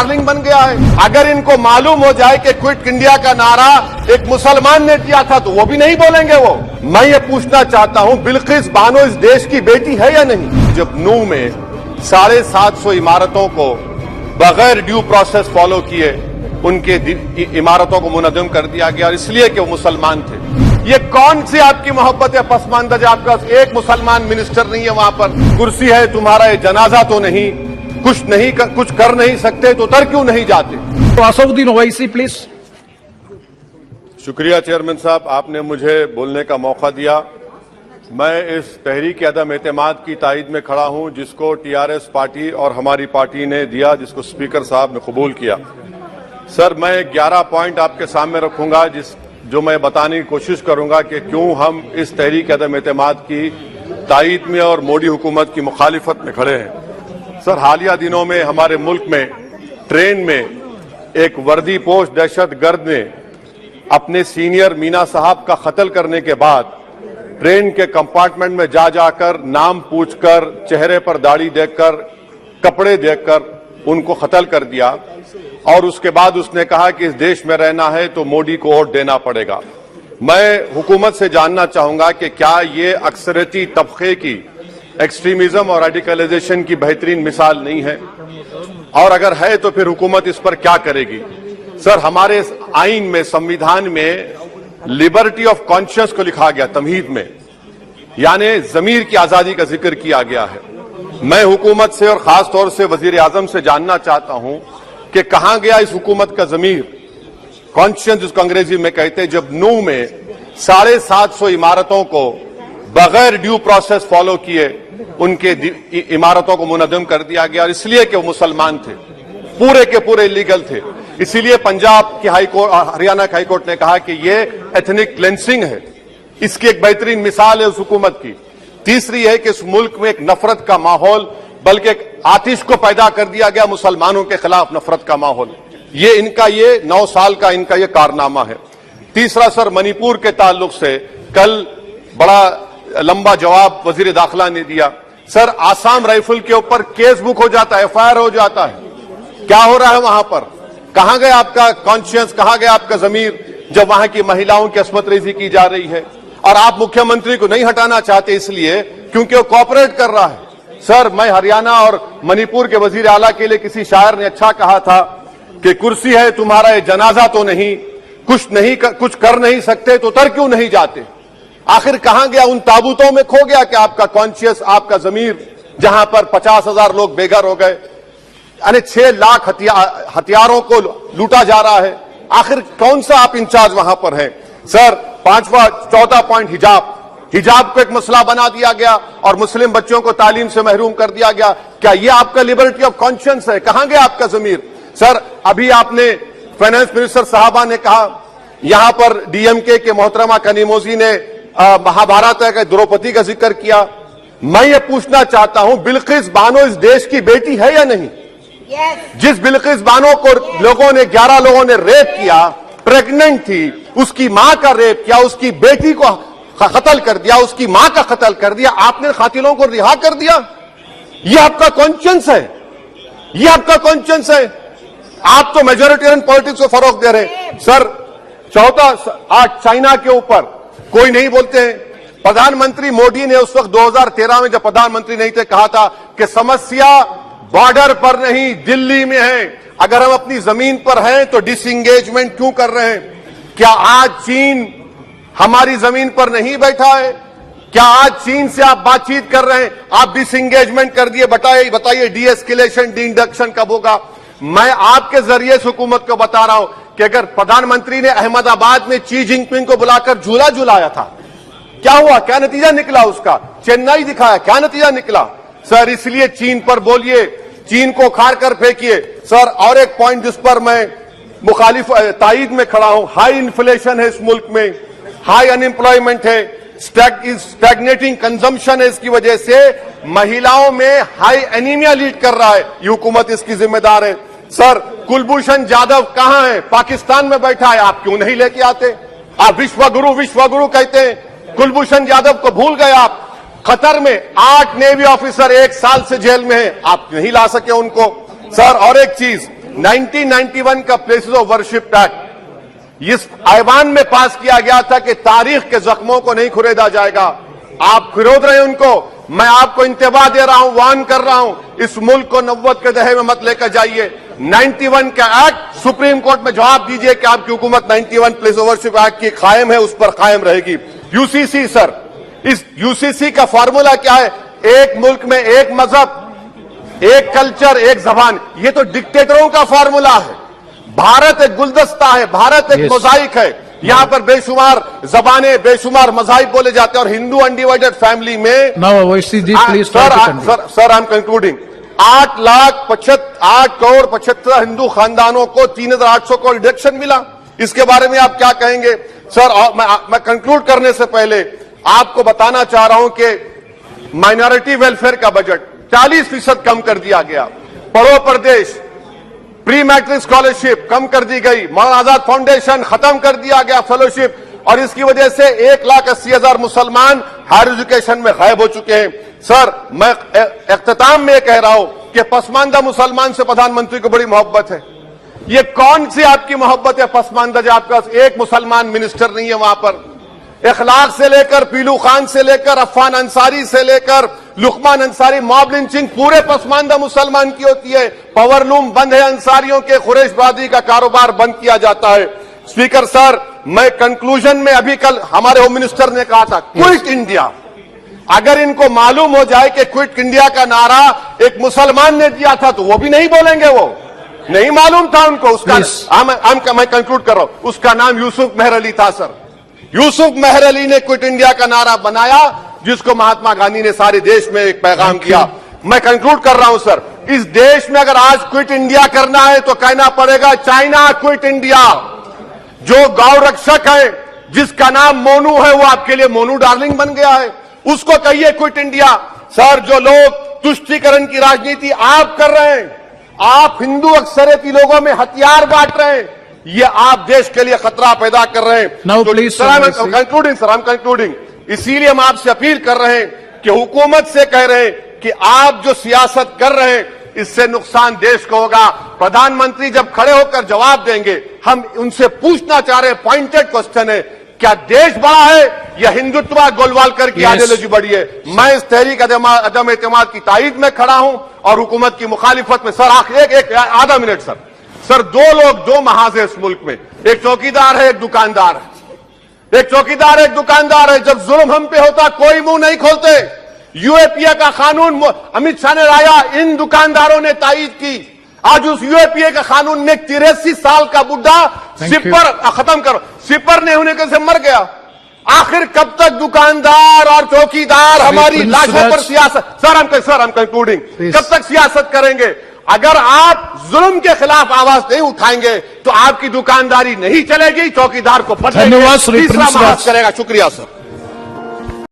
Darling बन गया है। अगर इनको मालूम हो जाए कि क्विट इंडिया का नारा एक मुसलमान ने दिया था तो वो भी नहीं बोलेंगे। वो मैं ये पूछना चाहता हूं, बिल्किस बानो इस देश की बेटी है या नहीं? जब नूह में 750 इमारतों को बगैर ड्यू प्रोसेस फॉलो किए उनके इमारतों को मुनज़्ज़म कर दिया गया, और इसलिए कि वो मुसलमान थे। ये कौन सी आपकी मोहब्बत है पसमानदा? आपका एक मुसलमान मिनिस्टर नहीं है वहां पर। कुर्सी है तुम्हारा, ये जनाजा तो नहीं, कुछ कर नहीं सकते तो उतर क्यों नहीं जाते? तो असदुद्दीन ओवैसी प्लीज। शुक्रिया चेयरमैन साहब, आपने मुझे बोलने का मौका दिया। मैं इस तहरीक अदम एतमाद की तायद में खड़ा हूं जिसको टीआरएस पार्टी और हमारी पार्टी ने दिया, जिसको स्पीकर साहब ने कबूल किया। सर, मैं 11 पॉइंट आपके सामने रखूंगा जो मैं बताने की कोशिश करूंगा कि क्यों हम इस तहरीक अदम एतमाद की तायद में और मोदी हुकूमत की मुखालिफत में खड़े हैं। सर, हालिया दिनों में हमारे मुल्क में ट्रेन में एक वर्दीपोश दहशतगर्द ने अपने सीनियर मीना साहब का कत्ल करने के बाद ट्रेन के कंपार्टमेंट में जाकर नाम पूछकर, चेहरे पर दाढ़ी देखकर, कपड़े देखकर उनको कत्ल कर दिया, और उसके बाद उसने कहा कि इस देश में रहना है तो मोदी को वोट देना पड़ेगा। मैं हुकूमत से जानना चाहूंगा कि क्या ये अक्सरियती तबके की एक्सट्रीमिज्म और रेडिकलाइजेशन की बेहतरीन मिसाल नहीं है, और अगर है तो फिर हुकूमत इस पर क्या करेगी? सर, हमारे आइन में, संविधान में लिबर्टी ऑफ कॉन्शियस को लिखा गया, तमहीद में, यानी जमीर की आजादी का जिक्र किया गया है। मैं हुकूमत से और खास तौर से वजीर आजम से जानना चाहता हूं कि कहां गया इस हुकूमत का जमीर, कॉन्शियस जिसको अंग्रेजी में कहते हैं, जब नूह में 750 इमारतों को बगैर ड्यू प्रोसेस फॉलो किए उनके इमारतों को मुनज़्ज़म कर दिया गया, और इसलिए कि वो मुसलमान थे, पूरे के पूरे इलीगल थे। इसीलिए पंजाब की हाईकोर्ट और हरियाणा की हाईकोर्ट ने कहा कि ये एथनिक क्लेंसिंग है। इसकी एक बेहतरीन मिसाल है उस हुकूमत की। तीसरी है कि इस मुल्क में एक नफरत का माहौल, बल्कि एक आतिश को पैदा कर दिया गया, मुसलमानों के खिलाफ नफरत का माहौल। ये इनका ये 9 साल का इनका ये कारनामा है। तीसरा सर, मणिपुर के ताल्लुक से कल बड़ा लंबा जवाब वजीर दाखिला ने दिया। सर, आसाम राइफल के ऊपर केस बुक हो जाता है, एफआईआर हो जाता है। क्या हो रहा है वहां पर? कहां गया आपका कॉन्शियस, कहां गया आपका जमीर जब वहां की महिलाओं की अस्मत रेजी की जा रही है? और आप मुख्यमंत्री को नहीं हटाना चाहते इसलिए क्योंकि वो कोऑपरेट कर रहा है। सर, मैं हरियाणा और मणिपुर के वजीर आला के लिए किसी शायर ने अच्छा कहा था कि कुर्सी है तुम्हारा, ये जनाजा तो नहीं, कुछ कर नहीं सकते तो उतर क्यों नहीं जाते? आखिर कहां गया? उन ताबूतों में खो गया कि आपका कॉन्शियस, आपका जमीर, जहां पर 50,000 लोग बेघर हो गए, यानी 6 लाख हथियारों को लूटा जा रहा है। आखिर कौन सा आप इंचार्ज वहां पर हैं? सर, 14 पॉइंट हिजाब को एक मसला बना दिया गया और मुस्लिम बच्चों को तालीम से महरूम कर दिया गया। क्या यह आपका लिबर्टी ऑफ कॉन्शियंस है? कहां गया आपका जमीर? सर, अभी आपने फाइनेंस मिनिस्टर साहबा ने कहा, यहां पर डीएमके के मोहतरमा कनीमोजी ने महाभारत के द्रौपदी का जिक्र किया। मैं ये पूछना चाहता हूं, बिल्किस बानो इस देश की बेटी है या नहीं? जिस बिल्किस बानो को 11 लोगों ने रेप किया, प्रेग्नेंट थी, उसकी मां का रेप किया, उसकी बेटी को कत्ल कर दिया, उसकी मां का कत्ल कर दिया, आपने कातिलों को रिहा कर दिया। यह आपका कॉन्शियंस है? यह आपका कॉन्शियंस है? आप तो मेजोरिटेरियन पॉलिटिक्स को फरोग दे रहे हैं। सर, आज चाइना के ऊपर कोई नहीं बोलते हैं। प्रधानमंत्री मोदी ने उस वक्त 2013 में जब प्रधानमंत्री नहीं थे कहा था कि समस्या बॉर्डर पर नहीं, दिल्ली में है। अगर हम अपनी जमीन पर हैं तो डिसएंगेजमेंट क्यों कर रहे हैं? क्या आज चीन हमारी जमीन पर नहीं बैठा है? क्या आज चीन से आप बातचीत कर रहे हैं? आप डिसएंगेजमेंट कर दिए। बताइए डी एस्केलेशन, डी इंडक्शन कब होगा? मैं आपके जरिए से हुकूमत को बता रहा हूं कि अगर प्रधानमंत्री ने अहमदाबाद में शी जिनपिंग को बुलाकर झूला झुलाया था, क्या हुआ? क्या नतीजा निकला उसका? चेन्नई दिखाया, क्या नतीजा निकला? सर, इसलिए चीन पर बोलिए, चीन को उखाड़ कर फेंकिए। सर, और एक पॉइंट जिस पर मैं मुखालिफ तायद में खड़ा हूं, हाई इन्फ्लेशन है इस मुल्क में, हाई अनएम्प्लॉयमेंट है, स्टैग्नेटिंग कंजम्पशन है। इसकी वजह से महिलाओं में हाई एनीमिया लीड कर रहा है। ये हुकूमत इसकी जिम्मेदार है। सर, कुलभूषण जाधव कहां है? पाकिस्तान में बैठा है, आप क्यों नहीं लेके आते? आप विश्वगुरु कहते हैं, कुलभूषण जाधव को भूल गए आप। कतर में 8 नेवी ऑफिसर 1 साल से जेल में हैं, आप नहीं ला सके उनको। सर, और एक चीज, 1991 का प्लेसेस ऑफ वर्शिप एक्ट इस ऐवान में पास किया गया था कि तारीख के जख्मों को नहीं खुरेदा जाएगा। आप खिरोद रहे हैं उनको। मैं आपको इंतबाह दे रहा हूं, वार्न कर रहा हूं, इस मुल्क को 90 के दहे में मत लेकर जाइए। 91 का एक्ट सुप्रीम कोर्ट में जवाब दीजिए कि आपकी हुकूमत 91 प्लेस ऑफ वर्शिप एक्ट की कायम है, उस पर कायम रहेगी। यूसीसी सर, इस यूसीसी का फॉर्मूला क्या है? एक मुल्क में एक मजहब, एक कल्चर, एक जबान। ये तो डिक्टेटरों का फॉर्मूला है। भारत एक गुलदस्ता है, भारत एक मोजाइक है। यहां पर बेशुमार जबानें, बेशुमार मज़ाहिब बोले जाते हैं और हिंदू अनडिवाइडेड फैमिली में Now, OIC ji, please try to conclude. Sir I am concluding. 8 crore 75 Hindu खानदानों को 3,800 करोड़ डिडक्शन मिला। इसके बारे में आप क्या कहेंगे सर? मैं कंक्लूड करने से पहले आपको बताना चाह रहा हूं कि माइनॉरिटी वेलफेयर का बजट 40% कम कर दिया गया। पढ़ो प्रदेश, प्री मैट्रिक स्कॉलरशिप कम कर दी गई। मौलाना आजाद फाउंडेशन खत्म कर दिया गया फेलोशिप, और इसकी वजह से 1,80,000 मुसलमान हायर एजुकेशन में गायब हो चुके हैं। सर, मैं इख्तिताम में कह रहा हूं कि पसमानदा मुसलमान से प्रधानमंत्री को बड़ी मोहब्बत है। ये कौन सी आपकी मोहब्बत है पसमानदा, जो आपके पास एक मुसलमान मिनिस्टर नहीं है वहां पर? इखलाक से लेकर, पीलू खान से लेकर, अफान अंसारी से लेकर लुकमान अंसारी, मॉब लिंचिंग पूरे पसमानदा मुसलमान की होती है। पावर लूम बंद है, अंसारियों के खुरेश बरादरी का कारोबार बंद किया जाता है। स्पीकर सर, मैं कंक्लूजन में अभी कल हमारे होम मिनिस्टर ने कहा था क्विट इंडिया। अगर इनको मालूम हो जाए कि क्विट इंडिया का नारा एक मुसलमान ने दिया था तो वो भी नहीं बोलेंगे। वो नहीं मालूम था उनको। उसका मैं कंक्लूड कर रहा हूं, उसका नाम यूसुफ मेहर अली था सर। यूसुफ मेहर अली ने क्विट इंडिया का नारा बनाया, जिसको महात्मा गांधी ने सारे देश में एक पैगाम किया। मैं कंक्लूड कर रहा हूं सर, इस देश में अगर आज क्विट इंडिया करना है तो कहना पड़ेगा चाइना क्विट इंडिया। जो गौ रक्षक है, जिसका नाम मोनू है, वो आपके लिए मोनू डार्लिंग बन गया है, उसको कहिए क्विट इंडिया। सर, जो लोग तुष्टीकरण की राजनीति आप कर रहे हैं, आप हिंदू अक्सरियती लोगों में हथियार बांट रहे हैं, ये आप देश के लिए खतरा पैदा कर रहे हैं। Now, please, sir, I am concluding. इसीलिए हम आपसे अपील कर रहे हैं कि हुकूमत से कह रहे हैं कि आप जो सियासत कर रहे हैं, इससे नुकसान देश को होगा। प्रधानमंत्री जब खड़े होकर जवाब देंगे, हम उनसे पूछना चाह रहे हैं, पॉइंटेड क्वेश्चन है, क्या देश बड़ा है या हिंदुत्व गोलवालकर की आइडियोलॉजी बड़ी है? मैं इस तहरीक अदम एतमाद की तायद में खड़ा हूं और हुकूमत की मुखालिफत में। सर, एक आधा मिनट सर, दो महाज है इस मुल्क में, एक चौकीदार है, एक दुकानदार है। एक चौकीदार, एक दुकानदार है। जब जुल्म हम पे होता कोई मुंह नहीं खोलते। यूएपीए का कानून अमित शाह ने लाया, इन दुकानदारों ने तायद की। आज उस यूएपीए का कानून में 83 साल का बुढ़ा सिपर खत्म करो, सिपर नहीं होने से मर गया। आखिर कब तक दुकानदार और चौकीदार हमारी लाशों पर सियासत? सर, हम कंक्लूडिंग, कब तक सियासत करेंगे? अगर आप जुल्म के खिलाफ आवाज नहीं उठाएंगे तो आपकी दुकानदारी नहीं चलेगी, चौकीदार को पता धन्यवाद, तीसरा महाज करेगा। शुक्रिया सर।